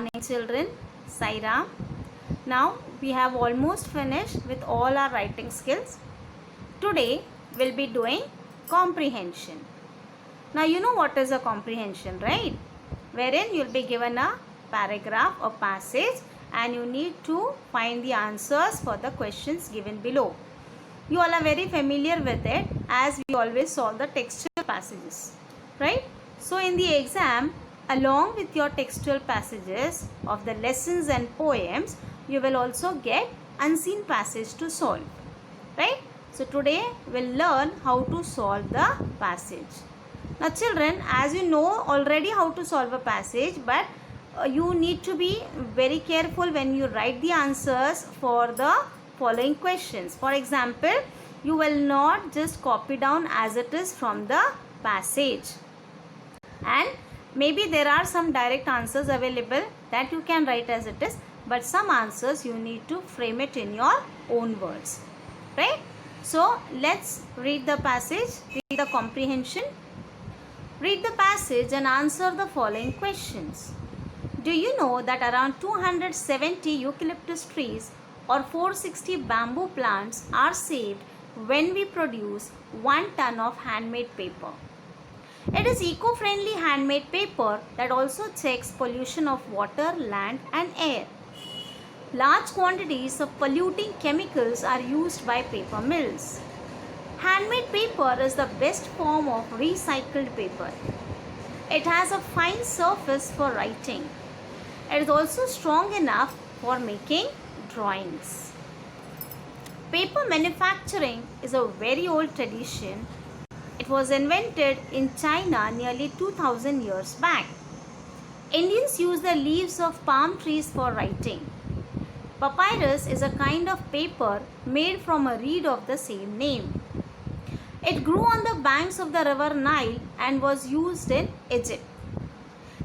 morning children. Sairam. Now we have almost finished with all our writing skills. Today we'll be doing comprehension. Now you know what is a comprehension, right? Wherein you'll be given a paragraph or passage and you need to find the answers for the questions given below. You all are very familiar with it as we always solve the textual passages, right? So in the exam, along with your textual passages of the lessons and poems, you will also get unseen passage to solve, right? So today we'll learn how to solve the passage. Now children, as you know already how to solve a passage, but you need to be very careful when you write the answers for the following questions. For example, you will not just copy down as it is from the passage, and maybe there are some direct answers available that you can write as it is, but some answers you need to frame it in your own words, right? So let's read the passage, read the comprehension. Read the passage and answer the following questions. Do you know that around 270 eucalyptus trees or 460 bamboo plants are saved when we produce 1 ton of handmade paper? It is eco-friendly handmade paper that also checks pollution of water, land and air. Large quantities of polluting chemicals are used by paper mills. Handmade paper is the best form of recycled paper. It has a fine surface for writing. It is also strong enough for making drawings. Paper manufacturing is a very old tradition. It was invented in China nearly 2000 years back. Indians use the leaves of palm trees for writing. Papyrus is a kind of paper made from a reed of the same name. It grew on the banks of the river Nile and was used in Egypt.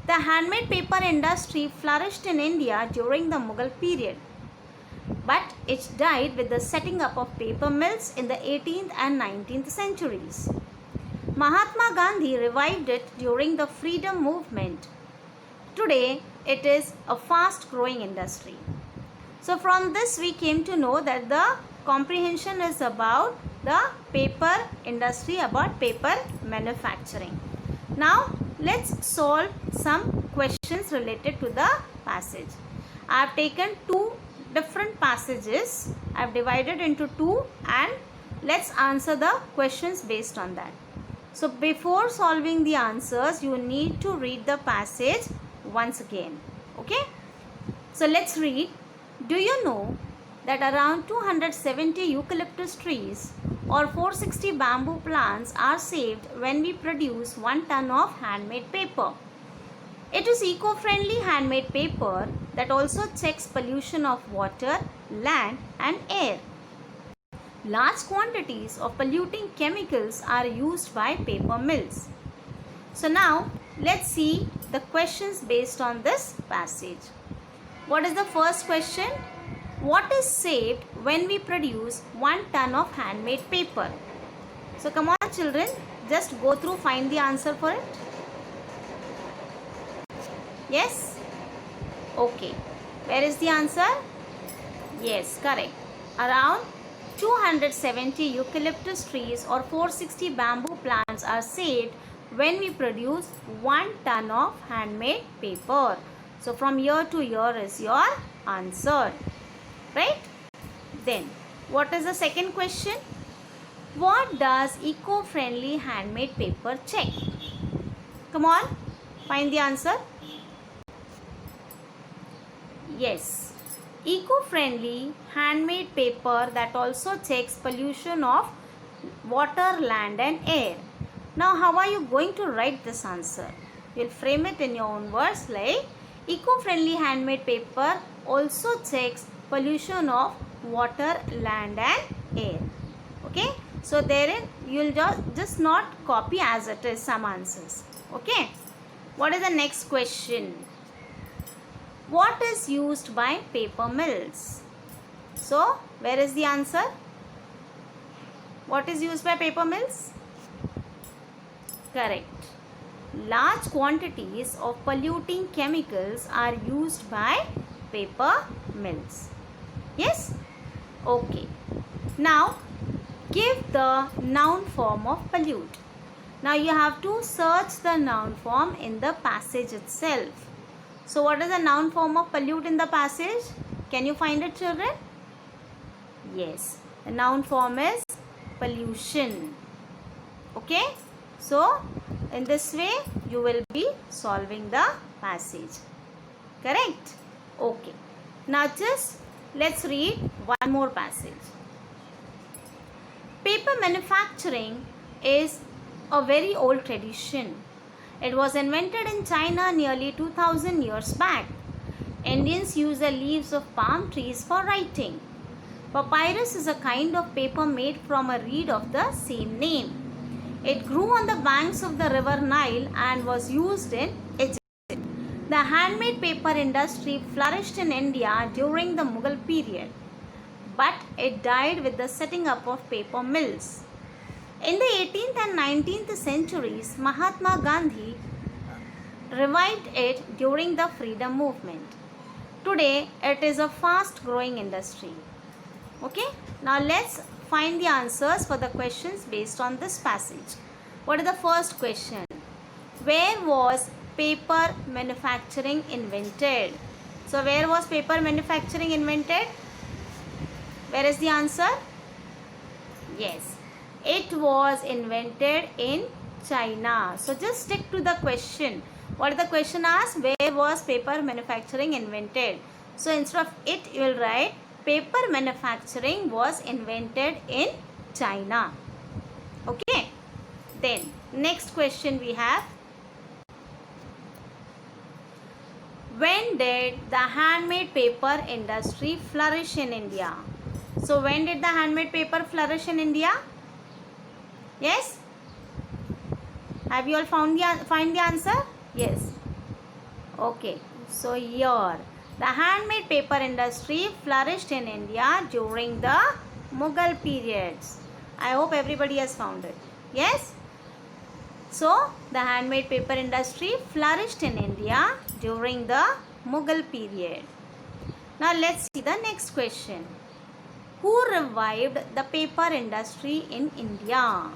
The handmade paper industry flourished in India during the Mughal period, but it died with the setting up of paper mills in the 18th and 19th centuries. Mahatma Gandhi revived it during the freedom movement. Today, it is a fast-growing industry. So from this we came to know that the comprehension is about the paper industry, about paper manufacturing. Now let's solve some questions related to the passage. I have taken two different passages. I have divided into two and let's answer the questions based on that. So before solving the answers, you need to read the passage once again. Okay? So let's read. Do you know that around 270 eucalyptus trees or 460 bamboo plants are saved when we produce 1 ton of handmade paper? It is eco-friendly handmade paper that also checks pollution of water, land and air. Large quantities of polluting chemicals are used by paper mills. So now let's see the questions based on this passage. What is the first question? What is saved when we produce 1 ton of handmade paper? So come on children, just go through, find the answer for it. Yes? Okay. Where is the answer? Yes, correct. Around 270 eucalyptus trees or 460 bamboo plants are saved when we produce 1 ton of handmade paper. So from year to year is your answer, right? Then what is the second question? What does eco-friendly handmade paper check? Come on, find the answer. Yes, eco-friendly handmade paper that also checks pollution of water, land and air. Now how are you going to write this answer? You will frame it in your own words like eco-friendly handmade paper also checks pollution of water, land and air. Okay, so therein you will just not copy as it is some answers. Okay, what is the next question? What is used by paper mills? So where is the answer? What is used by paper mills? Correct. large quantities of polluting chemicals are used by paper mills. Yes? Okay. Now, give the noun form of pollute. Now, you have to search the noun form in the passage itself. So, what is the noun form of pollute in the passage? Can you find it, children? Yes. The noun form is pollution. Okay? So, in this way, you will be solving the passage. Correct? Okay. Now, just let's read one more passage. Paper manufacturing is a very old tradition. It was invented in China nearly 2000 years back. Indians use the leaves of palm trees for writing. Papyrus is a kind of paper made from a reed of the same name. It grew on the banks of the river Nile and was used in Egypt. The handmade paper industry flourished in India during the Mughal period, but it died with the setting up of paper mills. In the 18th and 19th centuries, Mahatma Gandhi revived it during the freedom movement. Today, it is a fast growing industry. Okay, now let's find the answers for the questions based on this passage. What is the first question? Where was paper manufacturing invented? So, where was paper manufacturing invented? Where is the answer? Yes, it was invented in China. So, just stick to the question. What the question asks? Where was paper manufacturing invented? So, instead of it, you will write paper manufacturing was invented in China. Okay. Then, next question we have. When did the handmade paper industry flourish in India? So, when did the handmade paper flourish in India? Yes? Have you all find the answer? Yes. Okay. So, here the handmade paper industry flourished in India during the Mughal periods. I hope everybody has found it. Yes? So, the handmade paper industry flourished in India during the Mughal period. Now, let's see the next question. Who revived the paper industry in India?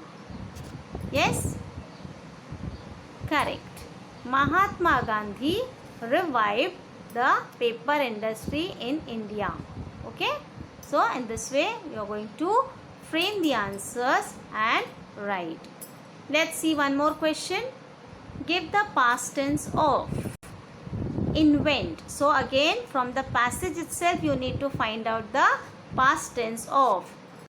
Yes? Correct. Mahatma Gandhi revived the paper industry in India. Okay? So, in this way, you are going to frame the answers and write. Let's see one more question. Give the past tense of invent. So, again, from the passage itself, you need to find out the past tense of.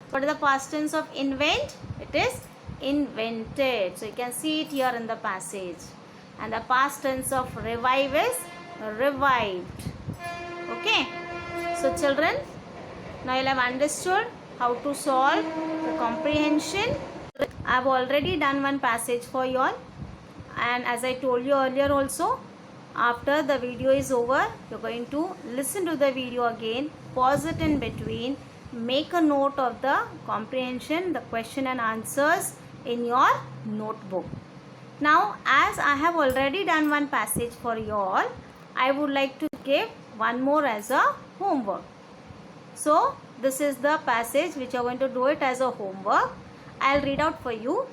What is the past tense of invent? It is invented. So, you can see it here in the passage. And the past tense of revive is revived. Okay. So, children, now you have understood how to solve the comprehension. I have already done one passage for you all, and as I told you earlier also, after the video is over, you are going to listen to the video again, pause it in between, make a note of the comprehension, the question and answers in your notebook. Now, as I have already done one passage for you all, I would like to give one more as a homework. So, this is the passage which you are going to do it as a homework. I will read out for you.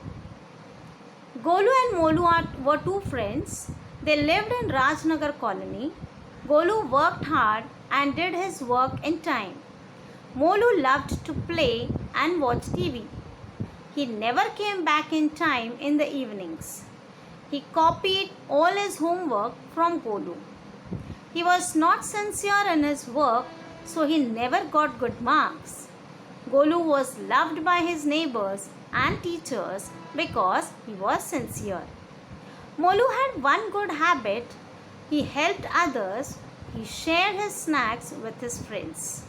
Golu and Molu were two friends. They lived in Rajnagar colony. Golu worked hard and did his work in time. Molu loved to play and watch TV. He never came back in time in the evenings. He copied all his homework from Golu. He was not sincere in his work, so he never got good marks. Golu was loved by his neighbors and teachers because he was sincere. Molu had one good habit. He helped others. He shared his snacks with his friends.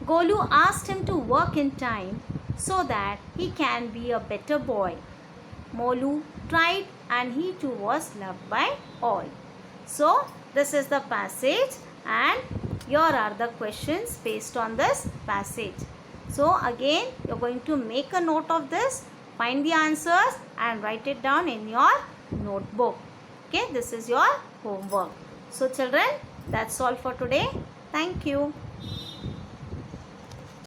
Golu asked him to work in time so that he can be a better boy. Molu tried and he too was loved by all. So, this is the passage and here are the questions based on this passage. So, again you are going to make a note of this, find the answers and write it down in your notebook. Okay, this is your homework. So children, that's all for today. Thank you.